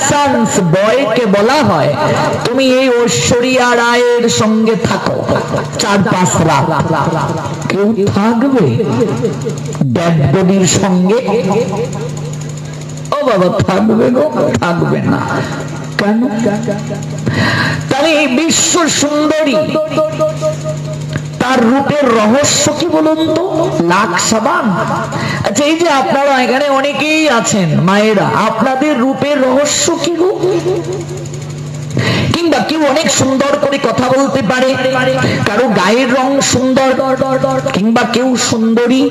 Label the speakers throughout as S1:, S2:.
S1: Licence বয়কে বলা হয় তুমি এই ঐশ্বরিয়া রায়ের সঙ্গে থাকো 4-5 রাত। কেউ থাকবে ডেড বডির সঙ্গে? ও বাবা, থাকবে গো? থাকবে না। কেন? তাহলে এই বিশ্ব সুন্দরী, তার রূপের রহস্য কি বলুন তো? লাখ সাবান। আচ্ছা, এই যে আপনারা এখানে অনেকেই আছেন মায়েরা, আপনাদের রূপের রহস্য কি গো? কিংবা কেউ অনেক সুন্দর করে কথা বলতে পারে, কারো গায়ের রং সুন্দর, কিংবা কেউ সুন্দরী,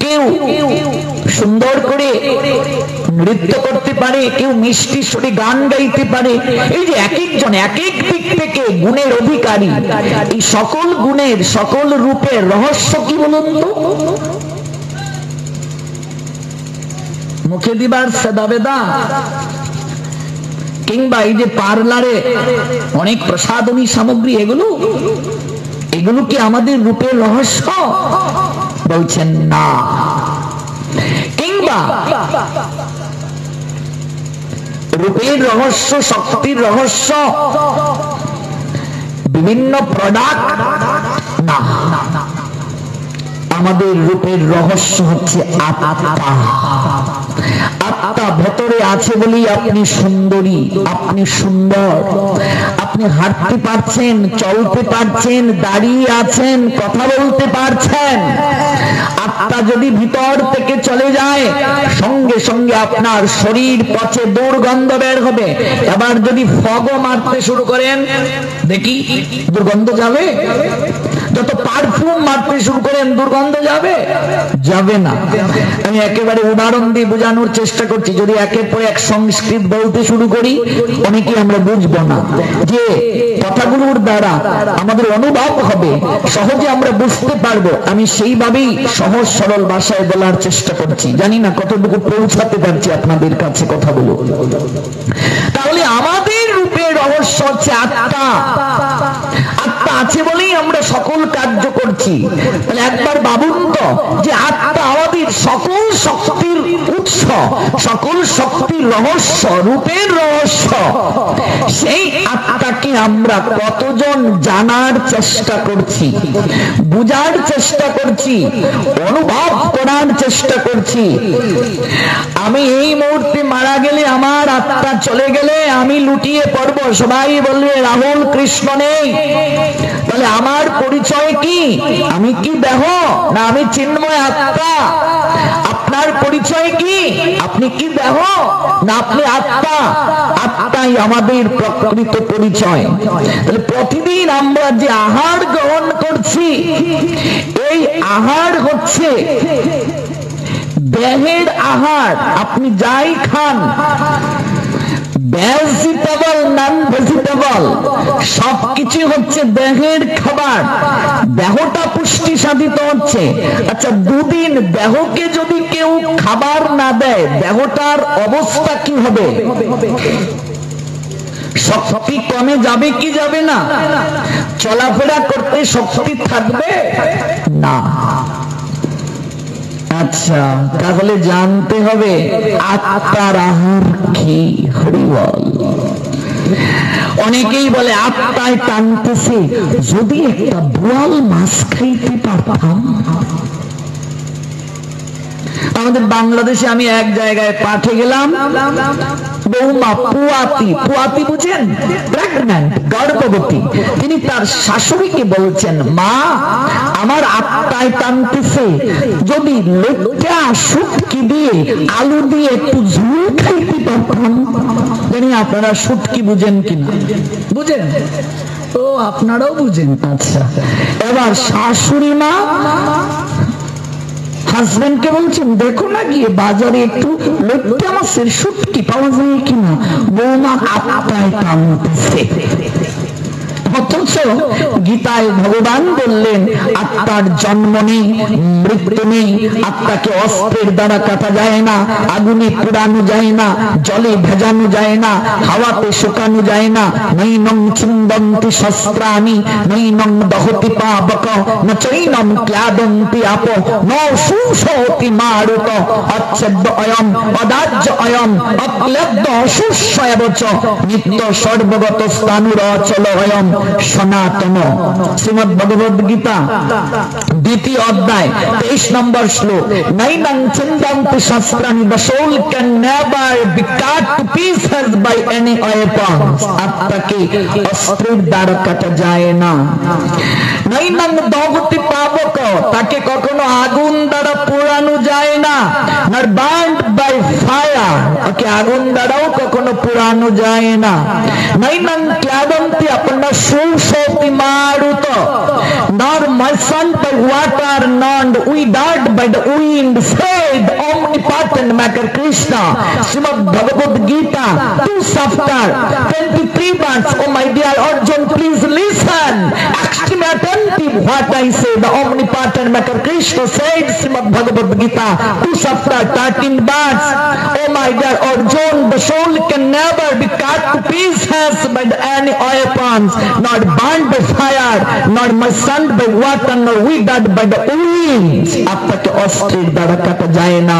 S1: কেউ সুন্দর করে নৃত্য করতে পারে, কেউ মিষ্টি সুরে গান গাইতে পারে। এই যে এক একজন এক এক দিক থেকে গুণের অধিকারী, এই সকল গুণের সকল রূপের রহস্য কি বলুন তো? মুখে দিবার সেদাবেদা, কিংবা এই যে পার্লারে অনেক প্রসাধনী সামগ্রী, এগুলো কি আমাদের রূপের রহস্য? বলছেন না। কিংবা রূপের রহস্য, শক্তির রহস্য বিভিন্ন প্রোডাক্ট না, আমাদের রূপের রহস্য হচ্ছে আত্মা। আত্মা ভেতরে আছে বলেই আপনি সুন্দরী, আপনি সুন্দর, আপনি হাঁটতে পারছেন, চলতে পারছেন, দাঁড়িয়ে আছেন, কথা বলতে পারছেন। আত্মা যদি ভিতর থেকে চলে যায়, সঙ্গে সঙ্গে আপনার শরীর পচে দুর্গন্ধ বের হবে। এবার যদি ফগও মারতে শুরু করেন, দেখি দুর্গন্ধ যাবে? যত পারফিউম মারতে শুরু করেন, দুর্গন্ধ যাবে? যাবে না। আমি একেবারে উদাহরণ দিয়ে বোঝানোর চেষ্টা করছি। যদি একের পর এক সংস্কৃত বলতে শুরু করি, অনেকে আমরা বুঝবো না। যে কথাগুলোর দ্বারা আমাদের অনুভব হবে, সহজে আমরা বুঝতে পারবো, আমি সেইভাবেই সহজ সরল ভাষায় বলার চেষ্টা করছি। জানি না কতটুকু পৌঁছাতে পারছি আপনাদের কাছে কথাগুলো। তাহলে আমাদের রূপের রহস্য হচ্ছে আত্মা। আত্মা আছে বলেই আমরা সকল কার্য করছি। তাহলে একবার ভাবুন তো, যে আত্মা আমাদের সকল শক্তির উৎস, সকল শক্তির রহস্য, রূপের রহস্য। সেই আত্মাকে আমরা কতজন জানার চেষ্টা করছি, বুঝার চেষ্টা করছি, অনুভব করার চেষ্টা করছি? আমি এই মুহূর্তে মারা গেলে, আমার আত্মা চলে গেলে আমি লুটিয়ে পড়বো, সবাই বলবে রাহুল কৃষ্ণ নেই। তাহলে আমার পরিচয় কি? আমি কি দেহ না আমি চিন্ময় আত্মা? আপনার পরিচয় কি? আপনি কি দেহ না আপনি আত্মা? আত্মাই আমাদের প্রকৃত পরিচয়। তাহলে প্রতিদিন আমরা যে আহার গ্রহণ করছি, এই আহার হচ্ছে দেহের আহার। আপনি যাই খান, ভেজিটেবল নন ভেজিটেবল, সবকিছু হচ্ছে দেহের খাবার। দেহটা পুষ্টি সাধিত হচ্ছে। আচ্ছা, দুদিন দেহকে যদি কেউ খাবার না দেয়, দেহটার অবস্থা কি হবে? শক্তি কমে যাবে কি যাবে না? চলাফেরা করতে শক্তি থাকবে না। আচ্ছা, তাহলে জানতে হবে আত্মার আহার কি? হরি বল। অনেকেই বলে আত্মায় টানতেছে, যদি একটা বোয়াল মাছ খাইতে পারতাম। আমাদের বাংলাদেশে আমি এক জায়গায় পাঠে গেলাম, বৌমা পুয়াতি, পুয়াতি বুঝেন? প্রেগন্যান্ট, গর্ভবতী। তিনি তার শাশুড়িকে বলছেন, মা আমার আত্মায় টানতেছে, যদি লইট্টা শুটকি দিয়ে আলু দিয়ে একটু ঝুল খাইতে পারতাম। জানি আপনারা শুটকি বুঝেন কিনা? বুঝেন? ও, আপনারাও বুঝেন। আচ্ছা, এবার শাশুড়ি মা হাজবেন্ডকে বলছেন, দেখো না গিয়ে বাজারে একটু লইট্টা মাছের শুটকি পাওয়া যায় কিনা। বৌমা আত্মায় টানতেছে। অথচ গীতায় ভগবান বললেন আত্মার জন্ম নেই, মৃত্যু নেই, আত্মাকে অস্ত্রের দ্বারা কাটা যায় না, আগুনে পোড়ানো যায় না, জলে ভেজানো যায় না, হাওয়াতে শুকানো যায় না। নৈনং ছিন্দন্তি শস্ত্রাণি নৈনং দহতি পাবক ন চৈনং ক্লাদন্তি আপ ন সুষতি মারুত অচ্ছেদ্য অয়ম অদাহ্য অয়ম অক্লেদ্য অশুষ্যব চ নিত্য সর্বগত স্থানুর অচল অয়ম সনাতন। শ্রীমদ্ ভগবদ গীতা দ্বিতীয় অধ্যায় 23 নম্বর শ্লোক। নৈনং ছিন্দন্তি শস্ত্রাণি the soul can never be cut to pieces by any weapon। আত্মাকে অস্ত্রের দ্বারা কাটা যায় না। নৈনং দহতি পাবক, তাকে কখনো আগুন দ্বারা পোড়ানো যায় না। নট বার্নড বাই ফায়ার, তাকে আগুন দ্বারাও কখনো পোড়ানো যায় না। নৈনং ক্লাদন্তি আপনা সুষতি মারুত, nor moistened by water, nor withered by the wind, said omnipotent Maker Krishna। Srimad Bhagavad Gita 2 chapter 23 verse। Oh my dear Arjun, please listen extremely attentive what I say। The omnipotent Maker Krishna said, Srimad Bhagavad Gita 2 chapter 13 verse। Oh my dear Arjun, the soul can never be cut to pieces by any weapons, not burned by fire, not moistened by water, nor withered by the wind। আত্মাকে অস্ত্রের দ্বারা কাটা যায় না,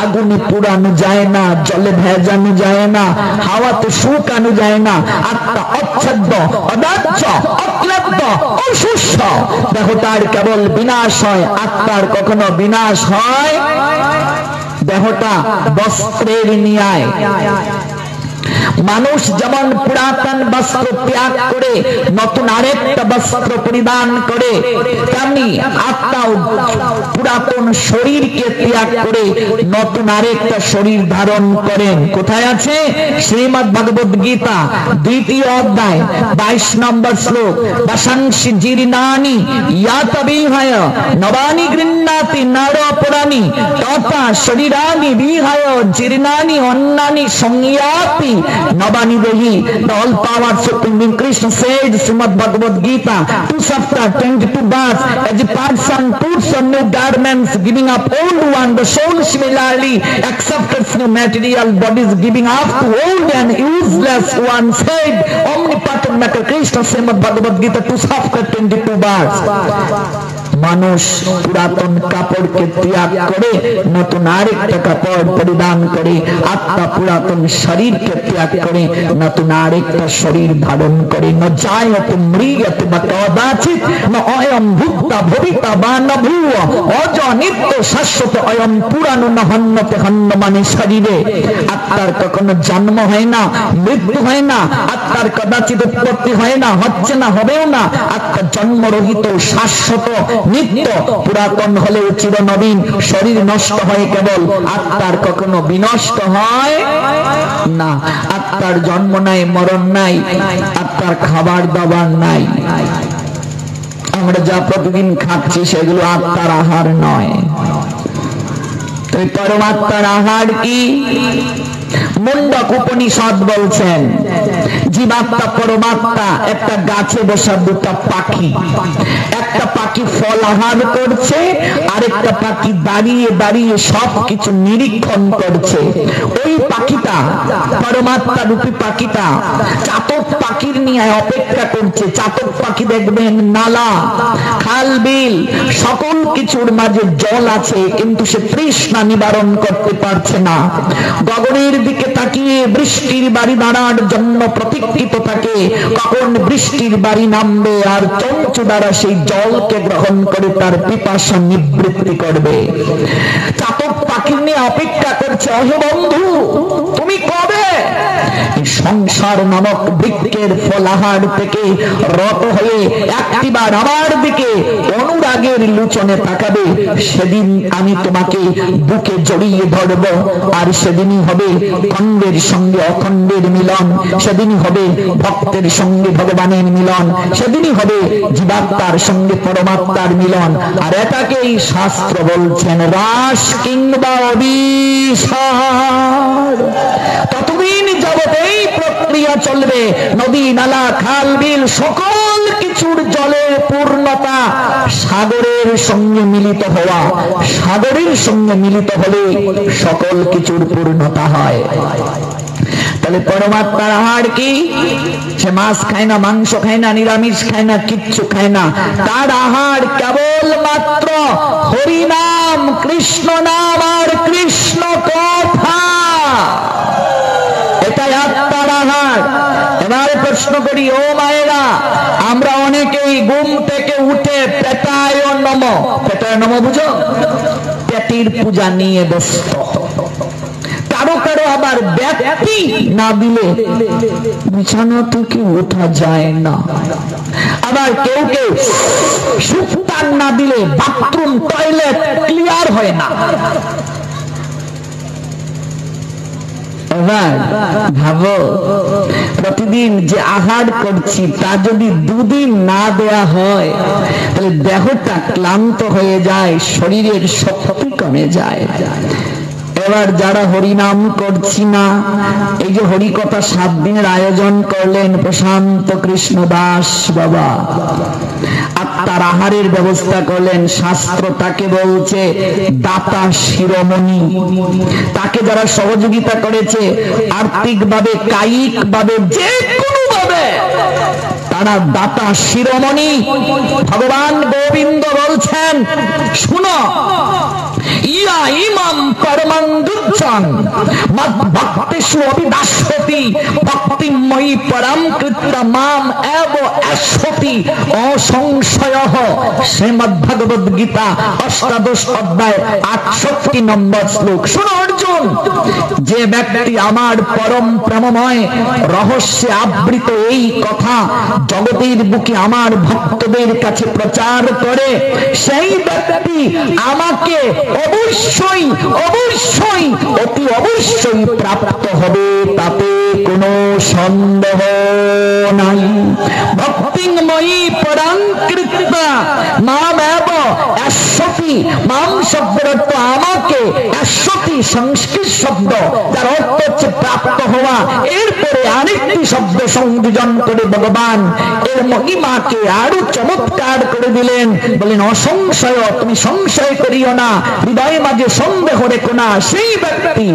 S1: আগুনে পোড়ানো যায় না, জলে ভেজানো যায় না, হাওয়াতে শুকানো যায় না। আত্মা অচ্ছেদ্য অদাহ্য অক্লেদ্য অশুষ্য। দেহটার কেবল বিনাশ হয়, আত্মার কখনো বিনাশ হয়। দেহটা বস্ত্রের ন্যায়। মানুষ যেমন পুরাতন বস্ত্র ত্যাগ করে নতুন আরেকটা বস্ত্র পরিধান করে, তেমনি আত্মাও পুরাতন শরীরকে ত্যাগ করে নতুন আরেকটা শরীর ধারণ করেন। কোথায় আছে? শ্রীমদ্ ভগবদ গীতা দ্বিতীয় অধ্যায় 22 নম্বর শ্লোক। বাসাংসি জীর্ণানি ইয়াতবিহায় নবানি গৃহ্ণাতি নরপুরানি তথা শরীরানি বিহায় জীর্ণানি অন্নানি সংয়াতি নবানি দেহি। The all power supreme being Krishna said, Srimad Bhagavad Gita 2 chapter 22 verse, as a person puts on new garments, giving up old one, the soul similarly accepts new material bodies, giving up to old and useless one, said omnipotent Maker Krishna, Srimad Bhagavad Gita 2 chapter 22 verse। মানুষ পুরাতন কাপড়কে ত্যাগ করে নতুন আরেকটা কাপড় পরিধান করে, আত্মা পুরাতন শরীরকে ত্যাগ করে নতুন আরেকটা শরীর ধারণ করে। ন জায়তে মৃগতে বা কদাচিৎ ন অয়ম ভুক্তা ভবিতা বা ন ভূয় অজ নিত্য শাশ্বত অয়ম পুরানো ন হন্যতে হন্য মানে শরীরে। আত্মার কখনো জন্ম হয় না, মৃত্যু হয় না, আত্মার কদাচিৎ উৎপত্তি হয় না, হচ্ছে না, হবেও না। আত্মা জন্মরহিত, শাশ্বত, নিত্য। পুরাতন হলেও চিরনবীন। শরীর নষ্ট হয় কেবল, আত্মার কখনো বিনষ্ট হয় না। আত্মার জন্ম নাই, মরণ নাই, আত্মার খাবার দাবার নাই। আমরা যা প্রতিদিন খাচ্ছি সেগুলো আত্মার আহার নয়। তো পরমাত্মার আহার কি? মুন্ডক উপনিষদ বলছেন জীবাত্মা পরমাত্মা একটা গাছে বসা দুটা পাখি। একটা পাখি ফল আহার করছে, আরেকটা পাখি দাঁড়িয়ে দাঁড়িয়ে সবকিছু নিরীক্ষণ করছে। ওই পাখিটা, পরমাত্মা রূপী পাখিটা চাতক পাখির নিয়ে অপেক্ষা করছে। চাতক পাখি দেখবেন নালা, খাল, বিল সকল কিছুর মাঝে জল আছে, কিন্তু সে তৃষ্ণা নিবারণ করতে পারছে না। গগনের দিকে তাকিয়ে বৃষ্টির বাড়ি দাঁড়ার জন্য প্রতীক্ষিত থাকে, কখন বৃষ্টির বাড়ি নামবে আর চঞ্চু দ্বারা সেই জলকে গ্রহণ করে তার পিপাসা নিবৃত্তি করবে। চাতক পাখির নিয়ে অপেক্ষা করছে, অহে বন্ধু তুমি কবে সংসার নামক বৃক্ষের ফলাহার থেকে রত হয়ে একটিবার আমার দিকে অনুরাগের লুচনে তাকাবে? সেদিন আমি তোমাকে বুকে জড়িয়ে ধরব, আর সেদিনই হবে খণ্ডের সঙ্গে অখণ্ডের মিলন, সেদিনই হবে ভক্তের সঙ্গে ভগবানের মিলন, সেদিনই হবে জীবাত্মার সঙ্গে পরমাত্মার মিলন। আর এটাকেই শাস্ত্র বলছেন রাস কিংবা অভিসার। ততদিন যাবত এই প্রক্রিয়া না চলবে। নদী নালা খাল বিল সকল কিছুর জলের পূর্ণতা সাগরের সঙ্গে মিলিত হওয়া, সাগরের সঙ্গে মিলিত হলে সকল কিছুর পূর্ণতা হয়। তাহলে পরমাত্মার আহার কি? সে মাছ খায় না, মাংস খায় না, নিরামিষ খায় না, কিচ্ছু খায় না। তার আহার কেবল মাত্র হরিনাম, কৃষ্ণ নাম আর কৃষ্ণ কথা, এটাই আত্মার আহার। এবারে প্রশ্ন করি, ও মায়েরা, আমরা অনেকেই ঘুম থেকে উঠে পেটায় নম, পেটায় নম বুঝো, পেটির পূজা নিয়ে ব্যস্ত। কারো কারো আবার ব্যক্তি না দিলে বিছানা থেকে ওঠা যায় না। আবার কেউ কেউ সুপ্তান না দিলে বাথরুম টয়লেট ক্লিয়ার হয় না। এবার ভাবো, প্রতিদিন যে আহার করছি তা যদি দুদিন না দেয়া হয় তাহলে দেহটা ক্লান্ত হয়ে যায়, শরীরের শক্তি কমে যায়। এবার যারা হরিনাম করছি না, এই যে হরিকথা 7 দিনের আয়োজন করলেন প্রশান্ত কৃষ্ণ দাস বাবা, আত্মার আহারের ব্যবস্থা করলেন, শাস্ত্র তাকে বলছে দাতা শিরোমণি। তাকে যারা সহযোগিতা করেছে আর্থিক ভাবে, কায়িক ভাবে, যে কোনো ভাবে, তারা দাতা শিরোমণি। ভগবান গোবিন্দ বলছেন, শুনো, ইয়া ইমাম পরমং দুচ্ছং মদ ভক্তিষু অবিদাস্যতি ভক্তিময়ী পরম কৃত্য মাম এব অশ্বতি অসংশয়ঃ। শ্রীমদ্ ভগবদ গীতা 8ম অধ্যায় 68 নম্বর শ্লোক। শুনো অর্জুন, যে ব্যক্তি আমার পরম প্রেমময় রহস্যে আবৃত এই কথা জগতের বুকে আমার ভক্তদের কাছে প্রচার করে, সেই ব্যক্তি আমাকে অবশ্যই অবশ্যই অতি অবশ্যই প্রাপ্ত হবে, তাতে কোনো সন্দেহ নাই। ভক্তিময়ী পরম কৃত্তা মাম এব অশ্বতি। মাম শব্দের অর্থ আমাকে, অশ্বতি সংস্কৃত শব্দ যার অর্থ হচ্ছে প্রাপ্ত হওয়া। এরপরে আরেকটি শব্দ সংযোজন করে ভগবান এর মহিমাকে আরো চমৎকার করে দিলেন, বলেন অসংশয়, তুমি সংশয় করিও না, হৃদয়ে মাঝে সন্দেহ রেখো না, সেই ব্যক্তি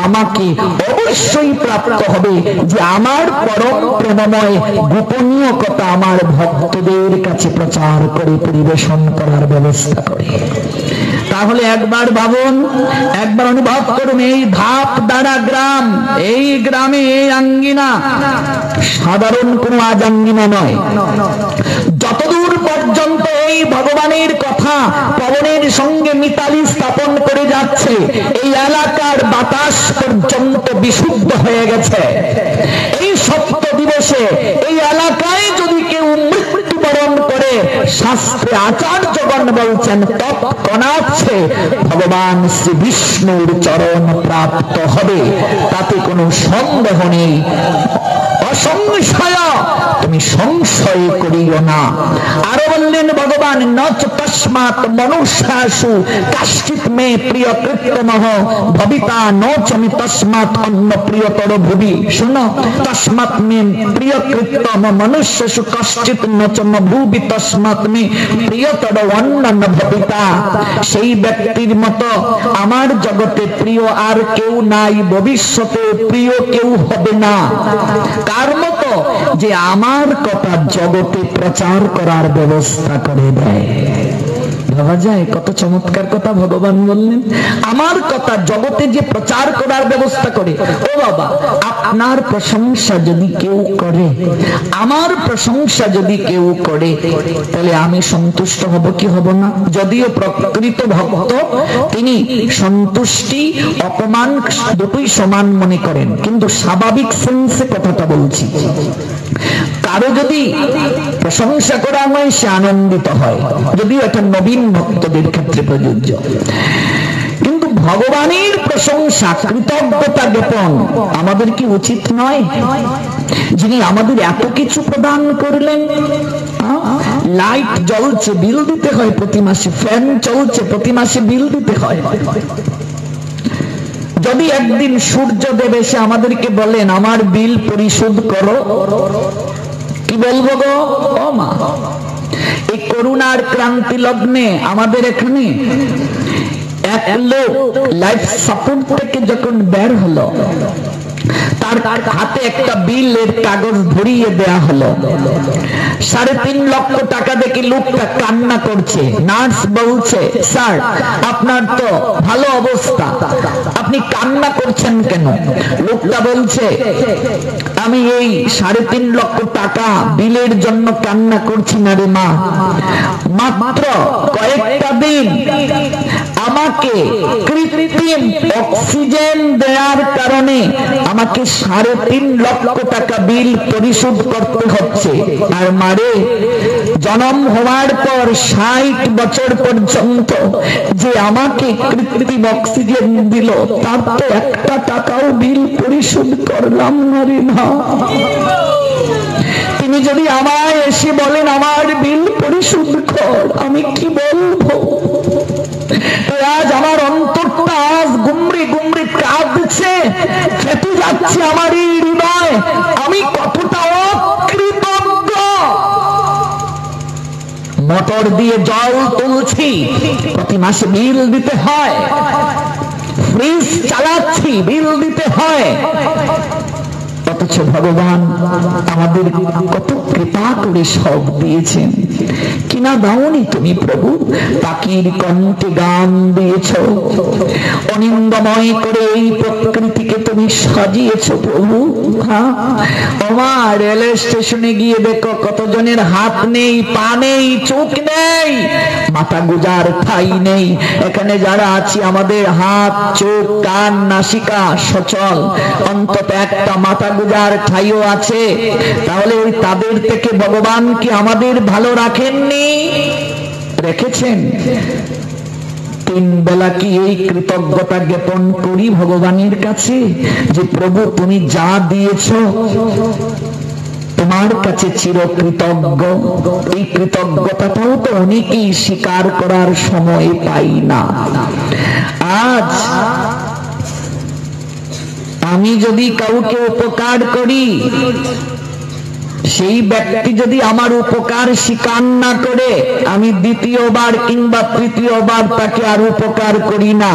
S1: আমাকে অবশ্যই প্রাপ্ত হবে যে আমার পরম প্রেমময় গোপনীয় কথা আমার ভক্তদের কাছে প্রচার করে পরিবেশন করার ব্যবস্থা করে। তাহলে একবার ভাবুন, একবার অনুভব করুন, এই ধাপদাড়া গ্রাম, এই গ্রামে এই আঙ্গিনা সাধারণ কোন আজ আঙ্গিনা নয়। যতদূর পর্যন্ত এই ভগবানের কথা পবনের সঙ্গে মিতালি স্থাপন করে যাচ্ছে, এই এলাকার বাতাস পর্যন্ত বিশুদ্ধ হয়ে গেছে। এই সপ্ত দিবসে এই এলাকায় যদি কেউ মৃত্যুবরণ করে, শাস্ত্রে আচার্যগণ বলছেন তৎক্ষণাৎ সে ভগবান শ্রী বিষ্ণুর চরণ প্রাপ্ত হবে, তাতে কোনো সন্দেহ নেই। অসংশয়, তুমি সংশয় করিও না। আরো বললেন ভগবান, নচ তস্মাৎ মনুষ্যাসু কাশ্চিৎ মে প্রিয় কৃত্যমহ ভবিতা নচ আমি তস্মাৎ অন্য প্রিয়তর ভুবি। শুনো, তস্মাৎ মে প্রিয় কৃত্যম মনুষ্যাসু কাশ্চিৎ নচ ভুবি তস্মাৎ মে প্রিয়তর অন্যান্য ভবিতা। সেই ব্যক্তির মতো আমার জগতে প্রিয় আর কেউ নাই, ভবিষ্যতে প্রিয় কেউ হবে না। কার মতো? যে আমার কথা জগতে প্রচার করার ব্যবস্থা করে দেয়। ভাবা যায় কত চমৎকার কথা ভগবান বললেন, আমার কথা জগতে যে প্রচার করার ব্যবস্থা করে। ও বাবা, আপনার প্রশংসা যদি কেউ করে, আমার প্রশংসা যদি কেউ করে, তাহলে আমি সন্তুষ্ট হব কি হব না? যদিও প্রকৃত ভক্ত তিনি সন্তুষ্টি অপমান দুটোই সমান মনে করেন, কিন্তু স্বাভাবিক সেন্সে কথাটা বলছি। কারো যদি প্রশংসা করা হয় সে আনন্দিত হয়, যদিও এটা নবীন ভক্তদের ক্ষেত্রে প্রযোজ্য। কিন্তু ভগবানের প্রশংসা, কৃতজ্ঞতা জ্ঞাপন আমাদের কি উচিত নয়? যিনি আমাদের এত কিছু প্রদান করলেন, লাইট জ্বলছে বিল দিতে হয় প্রতি মাসে, ফ্যান চলছে প্রতি মাসে বিল দিতে হয়। যদি একদিন সূর্যদেব এসে আমাদেরকে বলেন আমার বিল পরিশোধ করো, কি বলবো গো? ও মা, এই করুণার ক্রান্তি লগ্নে আমাদের এখানে এক লোক লাইফ সাপোর্ট থেকে যখন বের হলো, তার হাতে একটা বিলের কাগজ ধরিয়ে দেয়া হলো। 3.5 লক্ষ টাকা দেখে লোকটা কান্না করছে। নার্স বলছে, স্যার আপনার তো ভালো অবস্থা, আপনি কান্না করছেন কেন? লোকটা বলছে, আমি এই 3.5 লক্ষ টাকা বিলের জন্য কান্না করছি না রে মা, মাত্র কয়েকটা দিন আমাকে কৃত্রিম অক্সিজেন দেওয়ার কারণে আমাকে 3.5 লক্ষ টাকা বিল পরিশোধ করতে হচ্ছে। আর মারে, জন্ম হওয়ার পর 60 বছর পর্যন্ত যে আমাকে কৃত্রিম অক্সিজেন দিল, তার তো একটা টাকাও বিল পরিশোধ করলাম না রে না। তিনি যদি আমায় এসে বলেন আমার বিল পরিশোধ কর, আমি কি বলবো? আজ আমার অন্তরটা আজ গুমড়ে গুমড়ে কাঁদছে, ফেটে যাচ্ছে আমার এই হৃদয়। আমি কতটা অকৃতজ্ঞ। মোটর দিয়ে জল তুলছি, প্রতি মাসে বিল দিতে হয়। ফ্রিজ চালাচ্ছি, বিল দিতে হয়। অথচ ভগবান আমাদের কত কৃপা করে সব দিয়েছেন। কিনা দাওনি তুমি প্রভু? পাখির কণ্ঠে গান দিয়েছ, অনিন্দময় করে এই প্রকৃতিকে তুমি সাজিয়েছ প্রভু। আমার রেল স্টেশনে গিয়ে দেখো কতজনের হাত নেই, পা নেই, চোখ নেই, মাথা গুজার ঠাই নেই। এখানে যারা আছি আমাদের হাত, চোখ, কান, নাসিকা সচল, অন্তত একটা মাথা গুজার ঠাইও আছে। তাহলে ওই তাদের থেকে ভগবান কি আমাদের ভালো রাখেননি? রেখেছেন। 3 বেলা কি এই কৃতজ্ঞতা জ্ঞাপন করি ভগবানের কাছে যে প্রভু তুমি যা দিয়েছ তোমার কাছে চির কৃতজ্ঞ। এই কৃতজ্ঞতাটাও তো অনেকেই স্বীকার করার সময় পাই না। আজ আমি যদি কাউকে উপকার করি, সেই ব্যক্তি যদি আমার উপকার স্বীকার না করে, আমি দ্বিতীয়বার কিংবা তৃতীয়বার তাকে আর উপকার করি না।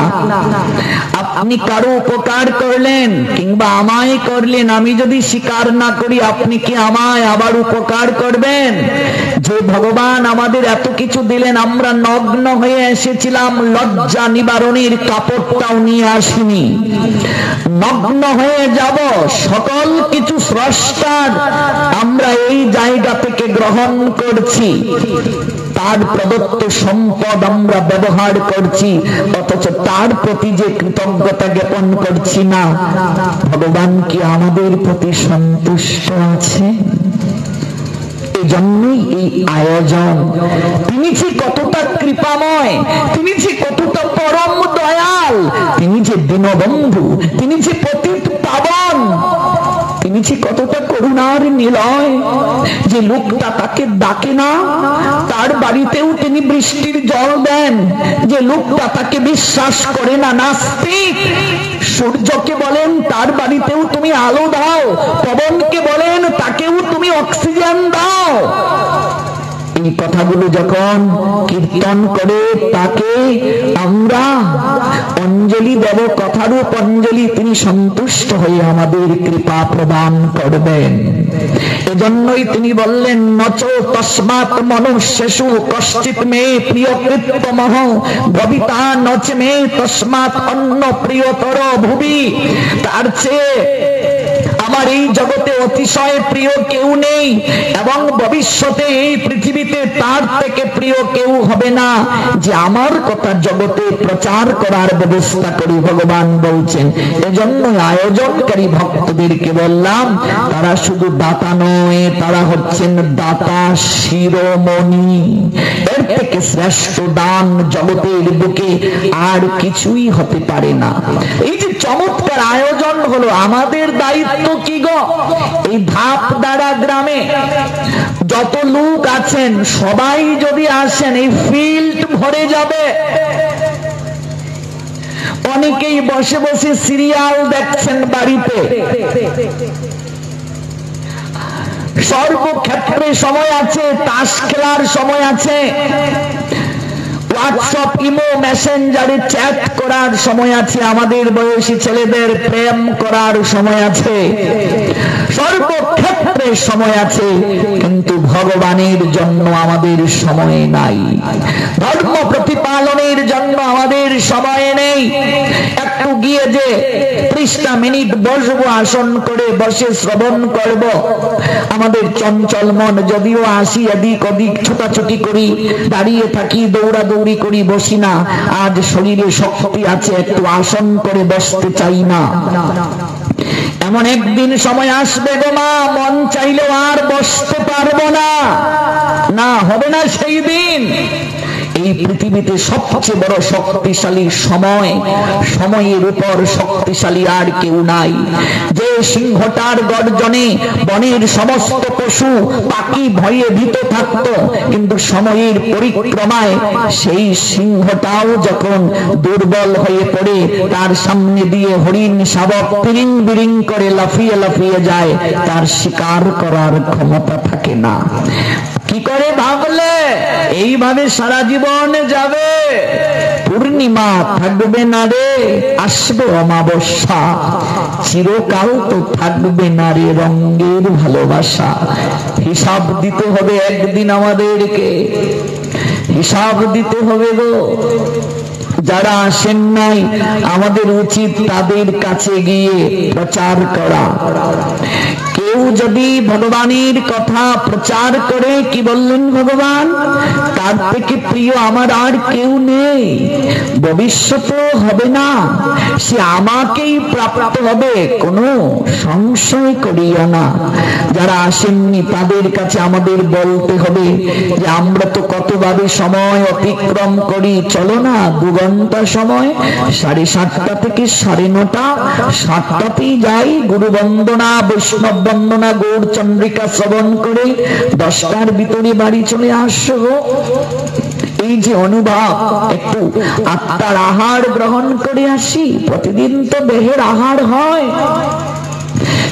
S1: আপনি কারো উপকার করলেন কিংবা আমায় করলেন, আমি যদি স্বীকার না করি, আপনি কি আমায় আবার উপকার করবেন? যে ভগবান আমাদের এত কিছু দিলেন, আমরা নগ্ন হয়ে এসেছিলাম, লজ্জা নিবারণের কাপড়টাও নিয়ে আসিনি। নগ্ন হয়ে যাব, সকল কিছু স্রষ্টার আমরা এই জায়গা থেকে গ্রহণ করছি, তার প্রদত্ত সম্পদ আমরা ব্যবহার করছি, অথচ তার প্রতি যে কৃতজ্ঞতা জ্ঞাপন করছি না। ভগবান কি আমাদের প্রতি সন্তুষ্ট আছে? এজন্যই এই আয়োজন। তিনি যে কতটা কৃপাময়, তিনি যে কতটা পরম দয়াল, তিনি যে দীনবন্ধু, তিনি যে পতিত পাবন, তিনি যে কতটা করুণার নিলয়, যে লোকটা তাকে ডাকে না তার বাড়িতেও তিনি বৃষ্টির জল দেন। যে লোকটা তাকে বিশ্বাস করে না, নাস্তিক, সূর্যকে বলেন তার বাড়িতেও তুমি আলো দাও, পবনকে বলেন তাকেও তুমি অক্সিজেন দাও। এই কথাগুলো যখন কীর্তন করে তাকে আমরা অঞ্জলি দেব, কথারূপ অঞ্জলি, তিনি সন্তুষ্ট হয়ে আমাদের কৃপা প্রদান করবেন। এজন্যই তিনি বললেন, নচ তস্মাৎ মনুষ্যেষু কশ্চিৎ মে প্রিয়কৃতমঃ ভবিতা নচ মে তস্মাৎ অন্য প্রিয়তর ভুবি। তার চেয়ে আমার এই জগতে অতিশয় প্রিয় কেউ নেই, এবং ভবিষ্যতে এই পৃথিবীতে তার থেকে প্রিয় কেউ হবে না, যে আমার কথা জগতে প্রচার করার ব্যবস্থা করি। ভগবান বলছেন, এজন্য আয়োজনকারী ভক্তদেরকে বললাম, তারা শুধু দাতা নয়, তারা হচ্ছেন দাতা শিরোমণি। এর থেকে শ্রেষ্ঠ দান জগতের বুকে আর কিছুই হতে পারে না। এই যে চমৎকার আয়োজন হলো, আমাদের দায়িত্ব কি গো? এই ধাপদাড়া গ্রামে যত লোক আছেন সবাই যদি আসেন, এই ফিল্ড ভরে যাবে। অনেকেই বসে বসে সিরিয়াল দেখছেন বাড়িতে। সর্বক্ষেত্রে সময় আছে, তাস খেলার সময় আছে, হোয়াটসঅ্যাপ, ইমো, মেসেঞ্জারে চ্যাট করার সময় আছে, আমাদের বয়সী ছেলেদের প্রেম করার সময় আছে, সর্বক্ষেত্রে সময় আছে, কিন্তু ভগবানের জন্য আমাদের সময় নাই। ধর্ম প্রতিপালনের জন্য আমাদের সময় নেই। একটু গিয়ে যে 30টা মিনিট বসবো, আসন করে বসে শ্রবণ করব, আমাদের চঞ্চল মন যদিও আসি এদিক ওদিক ছোটাছুটি করি, দাঁড়িয়ে থাকি, দৌড়াদৌড়ি করি, বসি না। আজ শরীরে শক্তি আছে, একটু আসন করে বসতে চাই না। এমন একদিন সময় আসবে গো মা, মন চাইলেও আর বসতে পারবো না, না হবে না সেই দিন। এই পৃথিবীতে সবচেয়ে বড় শক্তিশালী সময়, সময়ের উপর শক্তিশালী আর কেউ নাই। যে সিংহটার গর্জনে বনের সমস্ত পশু পাখি ভয়ে ভীত থাকত, কিন্তু সময়ের পরিক্রমায় সেই সিংহটাও যখন দুর্বল হয়ে পড়ে, তার সামনে দিয়ে হরিণ শাবক তিরিং বিরিং করে লাফিয়ে লাফিয়ে যায়, তার শিকার করার ক্ষমতা থাকে না। কি করে ভাবলে এইভাবে সারা জীবন যাবে? পূর্ণিমা থাকবে না রে, আসবে অমাবস্যা, চিরকাল তো থাকবে না রে রঙের ভালোবাসা। হিসাব দিতে হবে একদিন, আমাদেরকে হিসাব দিতে হবে গো। যারা আসেন নাই, আমাদের উচিত তাদের কাছে গিয়ে প্রচার করা। কেউ যদি ভগবানের কথা প্রচার করে, কি বললেন ভগবান, তার থেকে প্রিয় আমার আর কেউ নেই, ভবিষ্যতেও হবে না, সে আমাকেই প্রাপ্ত হবে, কোনো সংশয় করিও না। যারা আসেননি তাদের কাছে আমাদের বলতে হবে যে আমরা তো কতভাবে সময় অতিক্রম করি, চলো না 2 ঘন্টা সময়, 7:30 থেকে 9:30, 7টাতেই যাই, গুরু বন্দনা, বৈষ্ণব বন্দনা, গৌর চন্দ্রিকা শ্রবণ করে 10টার ভিতরে বাড়ি চলে আসবো। এই যে অনুভব, একটু আত্মার আহার গ্রহণ করে আসি। প্রতিদিন তো দেহের আহার হয়,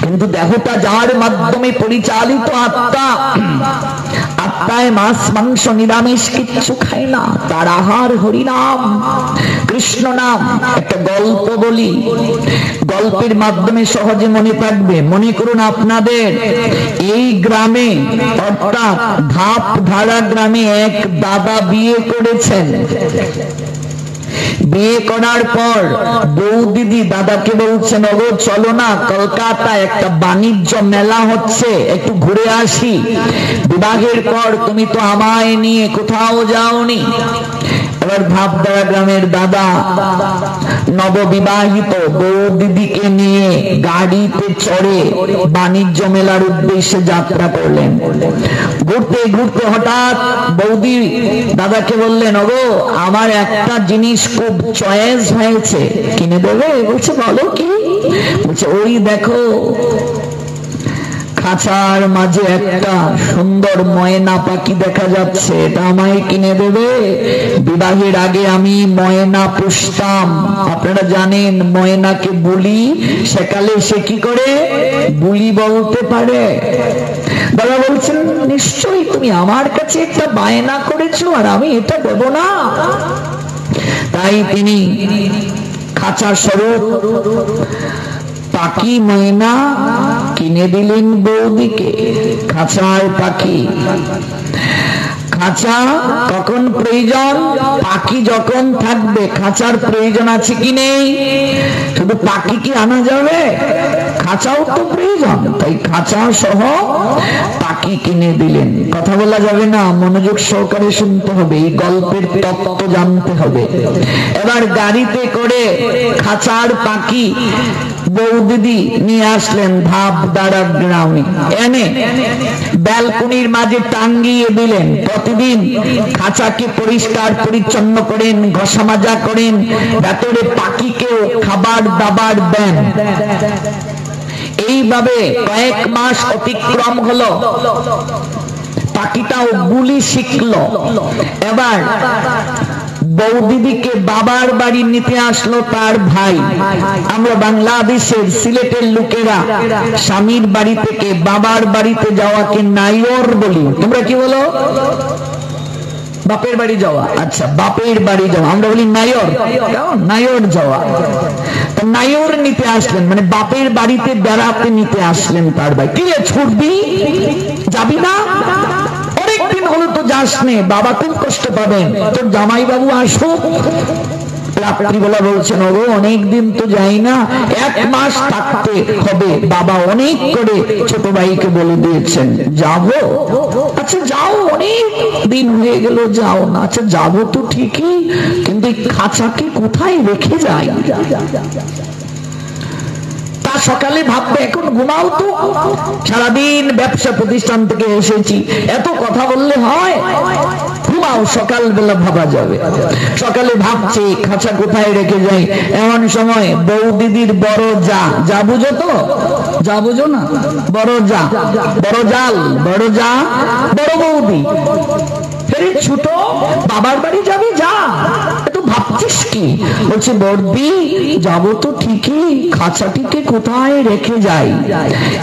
S1: কিন্তু দেহটা যার মাধ্যমে পরিচালিত আত্মা, আত্মায় মাছ মাংস নিরামিষ কিচ্ছু খায় না, তার আহার হরিনাম, কৃষ্ণ নাম। একটা গল্প বলি, গল্পের মাধ্যমে সহজে মনে থাকবে। মনে করুন আপনাদের এই গ্রামে, অর্থাৎ ধাপধারা গ্রামে এক দাদা বিয়ে করেছেন। বিয়ে করার পর বউ দিদি দাদাকে বলছেন, ওগো চলো না, কলকাতায় একটা বাণিজ্য মেলা হচ্ছে, একটু ঘুরে আসি। বিবাহের পর তুমি তো আমায় নিয়ে কোথাও যাওনি। এবার ভাবদারা গ্রামের দাদা নববিবাহিত বউ দিদিকে নিয়ে গাড়িতে চড়ে বাণিজ্য মেলার উদ্দেশ্যে যাত্রা করলেন। ঘুরতে ঘুরতে হঠাৎ বৌদি দাদাকে বললেন, ওগো আমার একটা জিনিস খুব চয়েস হয়েছে, কিনে দেবে? বলছে বলো কি? বলছে ওই দেখো, খাঁচার মাঝে একটা সুন্দর ময়না পাখি দেখা যাচ্ছে, এটা আমায় কিনে দেবে? বিবাহের আগে আমি ময়না পুষতাম, আপনারা জানেন ময়নাকে বুলি, সেকালে সে কি করে বুলি বলতে পারে। দাদা বলছেন, নিশ্চয়ই তুমি আমার কাছে একটা বায়না করেছো আর আমি এটা দেব না। তাই তিনি খাঁচা স্বরূপ পাখি ময়না কিনে দিলেন বৌদিকে। খাঁচার পাখি, খাঁচা কখন প্রয়োজন? পাখি যখন থাকবে খাঁচার প্রয়োজন আছে কি নেই? শুধু পাখি কি আনা যাবে? খাঁচাও তো প্রয়োজন, তাই খাঁচা সহ পাখি কিনে দিলেন। কথা বলা যাবে না, মনোযোগ সহকারে শুনতে হবে, এই গল্পের তত্ত্ব জানতে হবে। এবার গাড়িতে করে খাঁচার পাখি বউ দিদি নিয়ে আসলেন ভাবদারা গ্রামে, এনে ব্যালকনির মাঝে টাঙ্গিয়ে দিলেন। প্রতিদিন খাঁচাকে পরিষ্কার পরিচ্ছন্ন করেন, ঘষা মাজা করেন, ভেতরে পাখিকেও খাবার দাবার দেন। এইভাবে কয়েক মাস অতিক্রম হলো, পাখিটাও বুলি শিখলো। এবার বৌদিদিকে বাবার বাড়ি নিতে আসলো তার ভাই। আমরা বাংলাদেশের সিলেটের লোকেরা স্বামীর বাড়ি থেকে বাবার বাড়িতে যাওয়াকে নাইয়র বলি। তোমরা কি বলো? বাপের বাড়ি যাওয়া। আচ্ছা, বাপের বাড়ি যাওয়া আমরা বলি নাইয়র। কেমন? নাইয়র যাওয়া। নাইয়র নিতে আসলেন মানে বাপের বাড়িতে বেড়াতে নিতে আসলেন তার ভাই। কি রে ছুটবি, যাবি না? অনেকদিন হলো তো যাস নে, বাবা খুব কষ্ট পাবেন, তোর জামাই বাবু আসুক। রাত্রিবেলা বলছেন, ওগো অনেকদিন তো যাই না, 1 মাস থাকতে হবে। বাবা অনেক করে ছোট ভাইকে বলে দিয়েছেন যাবো। আচ্ছা যাও, অনেক দিন হয়ে গেল যাও না। আচ্ছা যাবো তো ঠিকই, কিন্তু এই খাঁচাকে কোথায় রেখে যাই? সকালে ভাববে এখন ঘুমাও তো, সারাদিন ব্যবসা প্রতিষ্ঠান থেকে এসেছি, এত কথা বললে হয়? ঘুমাও, সকালবেলা ভাবা যাবে। সকালে ভাবছে খাঁচা কোথায় রেখে যাই। এমন সময় বৌদিদির বড় যা বুঝো তো? যা বুঝো না? বড় যা, বড় জাল, বড় যা, বড় বৌদি, ছোট বাবার বাড়ি যাবি, যা। একটু ভাবছিস কি? বলছে বড়দি যাবো তো ঠিকই, খাঁচাটিকে কোথায় রেখে যাই?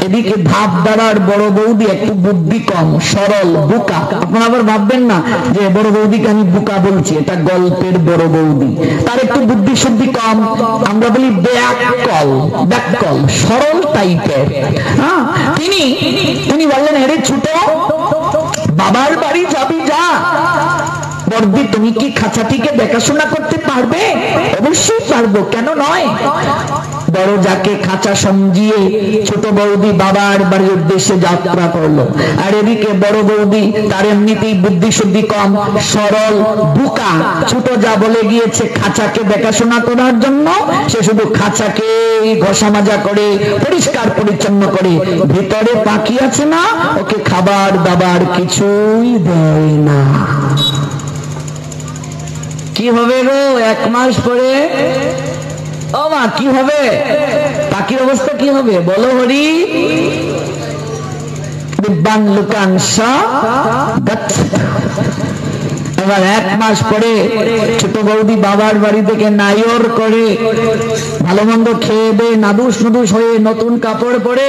S1: এদিকে ভাব দ্বারার বড় বৌদি একটু বুদ্ধি কম, সরল, বোকা। আপনারা আবার ভাববেন না যে বড় বৌদিকে আমি বোকা বলছি, এটা গল্পের বড় বৌদি, তার একটু বুদ্ধি শুদ্ধি কম। আমরা বলি ব্যাককল, ব্যাককল, সরল টাইপের। হ্যাঁ, তিনি বললেন আরে ছোট বাবার বাড়ি যাবি, যা। বড়দি তুমি কি খাঁচাটিকে দেখাশোনা করতে পারবে? অবশ্যই পারবো, কেন নয়। বড় যাকে খাঁচা সমঝিয়ে ছোট বৌদি বাবার বাড়ির উদ্দেশ্যে যাত্রা করলো। আর এদিকে বড় বৌদি, তার এমনিতেই বুদ্ধি শুদ্ধি কম, সরল, বোকা। ছোট যা বলে গিয়েছে খাঁচাকে দেখাশোনা করার জন্য, সে শুধু খাঁচাকে ঘষা মাজা করে পরিষ্কার পরিচ্ছন্ন করে, ভিতরে পাখি আছে না, ওকে খাবার দাবার কিছুই দেয় না। কি হবে গো 1 মাস পরে? ও মা কি হবে? পাখির অবস্থা কি হবে বলো হরি? দিব্যান লুকাংশ। এবার 1 মাস পরে ছোট বৌদি বাবার বাড়ি থেকে নাইয়র করে ভালো মন্দ খেয়ে দিয়ে নাদুস নুদুস হয়ে নতুন কাপড় পরে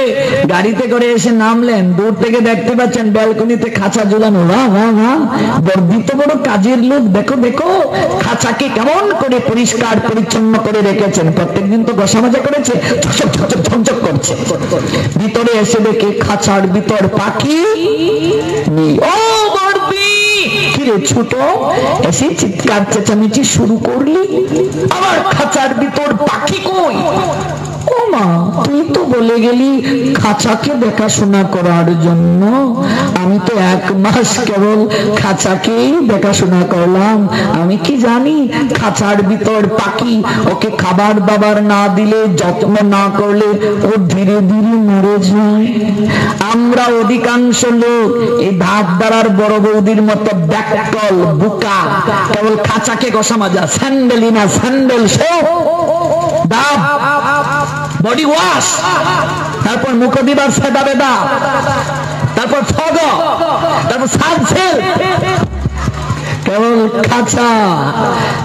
S1: গাড়িতে করে এসে নামলেন। দূর থেকে দেখতে পাচ্ছেন ব্যালকনিতে খাঁচা ঝুলানো। বাহ বাহ বাহ, বড়দি তো বড় কাজের লোক, দেখো দেখো খাঁচাকে কেমন করে পরিষ্কার পরিচ্ছন্ন করে রেখেছেন। প্রত্যেকদিন তো ঘষা মাজা করেছে, ঝকঝক ঝকঝক ঝকঝক করছে। ভিতরে এসে দেখে খাঁচার ভিতর পাখি নেই। ও বড়দি, কিরে ছোট এসে চিৎকার চেঁচামেচি শুরু করলি, আমার খাঁচার ভিতর পাখি কই? ও মা, তুই তো বলে গেলি খাঁচাকে দেখাশোনা করার জন্য। আমি তো 1 মাস কেবল খাঁচাকেই দেখাশোনা করলাম, আমি কি জানি খাঁচার ভিতর পাখি, ওকে খাবার দাবার না দিলে, যত্ন না করলে ও ধীরে ধীরে মরে যায়। আমরা অধিকাংশ লোক এই ধাপ দ্বারার বড় বৌদির মতো ব্যাককল, বোকা, কেবল খাঁচাকে ঘষা মাজা, স্যান্ডেলই না স্যান্ডেল, ডাব, বডি ওয়াশ, তারপর মুখ দিবার সেদা বেদা, তারপর ফগ, তারপর সানসেল, কেবল খাঁচা।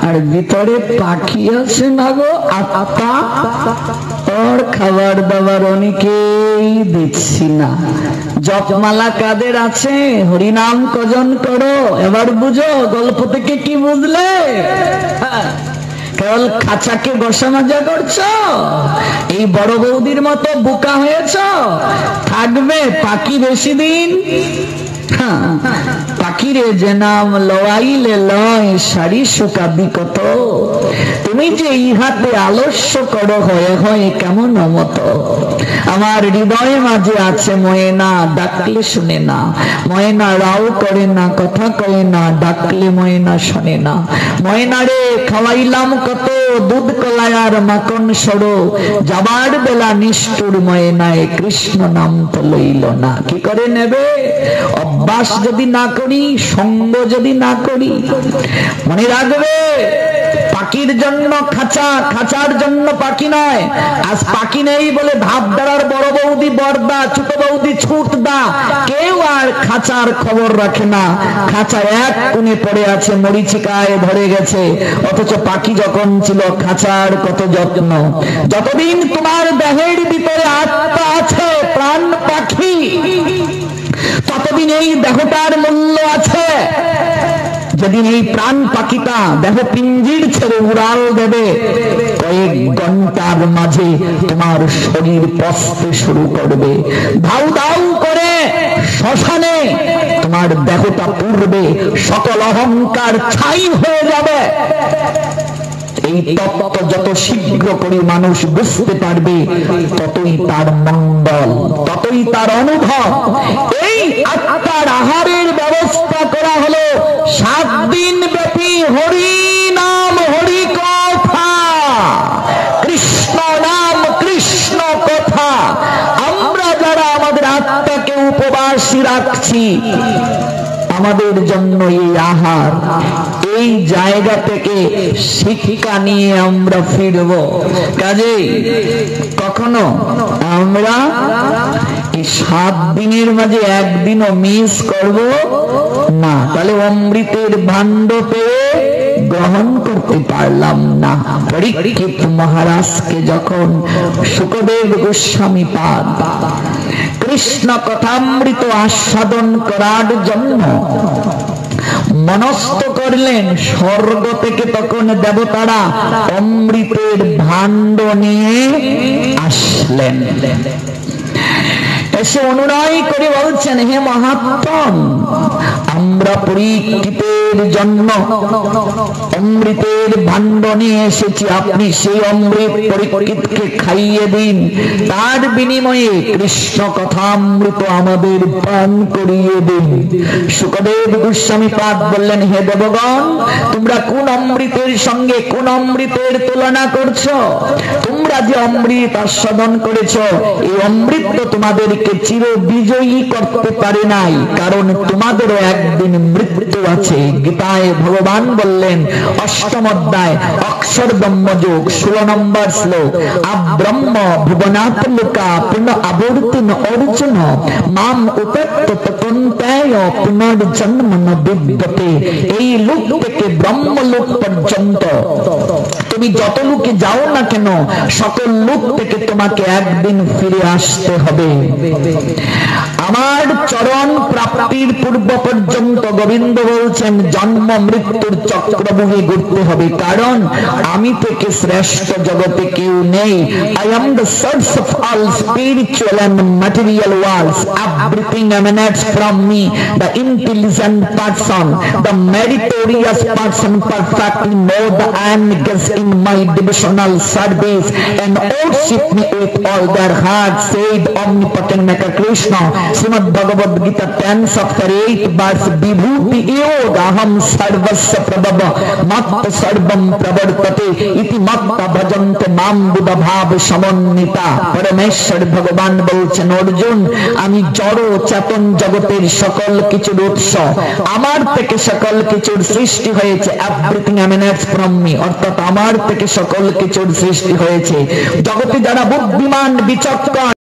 S1: আর ভিতরে পাখি আছে না গো, আত্মা, ওর খাবার দাবার অনেকেই দিচ্ছি না। জপমালা কাদের আছে? হরিনাম কজন করো। এবার বুঝো গল্প থেকে কি বুঝলে? কেবল খাঁচাকে ঘষা মাজা করছো, এই বড় বৌদির মতো বোকা হয়েছ। থাকবে পাখি বেশি দিন? পাখিরে যে নাম লওয়াইলে লয়, শাড়ি শুকাবি কত। তুমি যে ইহাতে আলস্য করো, হয়ে হয়ে কেমন অমত। আমার হৃদয়ে মাঝে আছে ময়না, ডাকলে শুনে না। ময়না রাও করে না, কথা কয়ে না, ডাকলে ময়না শোনে না। ময়না রে খাওয়াইলাম কত, দুধ কলাই আর মাখন সরো, যাবার বেলা নিষ্ঠুর ময়নায় কৃষ্ণ নাম তো লইল না। কি করে নেবে? অভ্যাস যদি না করি করি, সঙ্গ যদি না করি। মনে রাখবে, পাখির জন্য খাঁচা, খাঁচার জন্য পাখি নয়। আজ পাখি নেই বলে ভাবদারার বড় বৌদি বর্দা, ছোট বৌদি ছুটদা কেউ আর খাঁচার খবর রাখে না। খাঁচা এক কোণে পড়ে আছে, মরিচিকায় ধরে গেছে। অথচ পাখি যখন ছিল, খাঁচার কত যত্ন। যতদিন তোমার দেহের ভিতরে আত্মা আছে, প্রাণ পাখি, ততদিন এই দেহটার মূল্য আছে। যেদিন এই প্রাণ পাখিটা দেহ পিঞ্জির ছেড়ে উড়াল দেবে, কয়েক ঘন্টার মাঝে তোমার শরীর পচতে শুরু করবে। ধাউ ধাউ করে শ্মশানে তোমার দেহটা পুড়বে, সকল অহংকার ছাই হয়ে যাবে। এই তত্ত্ব যত শীঘ্র করে মানুষ বুঝতে পারবে, ততই তার মঙ্গল, ততই তার অনুভব। এই আত্মার আহারের ব্যবস্থা করা হলো 7 দিন ব্যাপী হরি নাম, হরি কথা, কৃষ্ণ নাম, কৃষ্ণ কথা। আমরা যারা আমাদের আত্মাকে উপবাসী রাখছি, আমাদের জন্য এই আহার, এই জায়গা থেকে শিক্ষা নিয়ে আমরা ফিরব। কাজেই কখনো আমরা এই 7 দিনের মাঝে একদিনও মিস করব না, তাহলে অমৃতের ভাণ্ড পেয়ে গ্রহণ করতে পারলাম না। পরীক্ষিত মহারাজকে যখন শুকদেব গোস্বামী পাদ কৃষ্ণ কথামৃত আস্বাদন করার জন্য মনস্থ করলেন, স্বর্গ থেকে তখন দেবতারা অমৃতের ভাণ্ড নিয়ে আসলেন। এসে অনুনয় করে বলছেন, হে মহাত্মন, আমরা পরীক্ষিতের জন্য অমৃতের ভাণ্ড নিয়ে এসেছি, আপনি সেই অমৃত পরীক্ষিতকে খাইয়ে দিন, তার বিনিময়ে কৃষ্ণ কথামৃত আমাদের পান করিয়ে দিন। শুকদেব গোস্বামী পাদ বললেন, হে দেবগণ, তোমরা কোন অমৃতের সঙ্গে কোন অমৃতের তুলনা করছো? তোমরা যে অমৃত আস্বাদন করেছো, এই অমৃত তো তোমাদেরকে চির বিজয়ী করতে পারে নাই, কারণ তোমাদেরও একদিন মৃত্যু আছে। গীতায় ভগবান বললেন, 8ম অধ্যায় অক্ষর ব্রহ্মযোগ 16 নম্বর শ্লোক, আব্রহ্ম ভুবনাৎ লোকা পুনঃ আবর্তিন অর্জুন মাম উপেক্ষিত কন্তেয় পুনর্জন্ম ন বিদ্যতে। এই লোক থেকে ব্রহ্মলোক পর্যন্ত তুমি যত লোকে যাও না কেন, সকল লোক থেকে তোমাকে একদিন ফিরে আসতে হবে। আমার চরণ প্রাপ্তির পূর্ব পর্যন্ত গোবিন্দ বলছেন, জন্ম মৃত্যুর চক্রবুহে ঘুরতে হবে, কারণ আমি থেকে শ্রেষ্ঠ জগতে কেউ নেই। I am the source of all spiritual and material worlds. Everything emanates from me, the intelligent person, the meritorious person, perfectly know the end gets in my devotional service and worship me with all their heart, said omnipotent Maker Krishna. Srimad Bhagavad Gita 10 chapter 8 verse, Vibhuti yoga aham sarvasya prabhava matta sarvam pravartate iti matta bhajante mam buddha bhav samannita. পরমেশ্বর ভগবান বলছেন, অর্জুন, আমি জড় চেতন জগতের সকল কিছুর উৎস, আমার থেকে সকল কিছুর সৃষ্টি হয়েছে। এভরিথিং এমানেটস ফ্রম মি, অর্থাৎ আমার থেকে সকল কিছুর সৃষ্টি হয়েছে। জগতে যারা বুদ্ধিমান বিচক্ষণ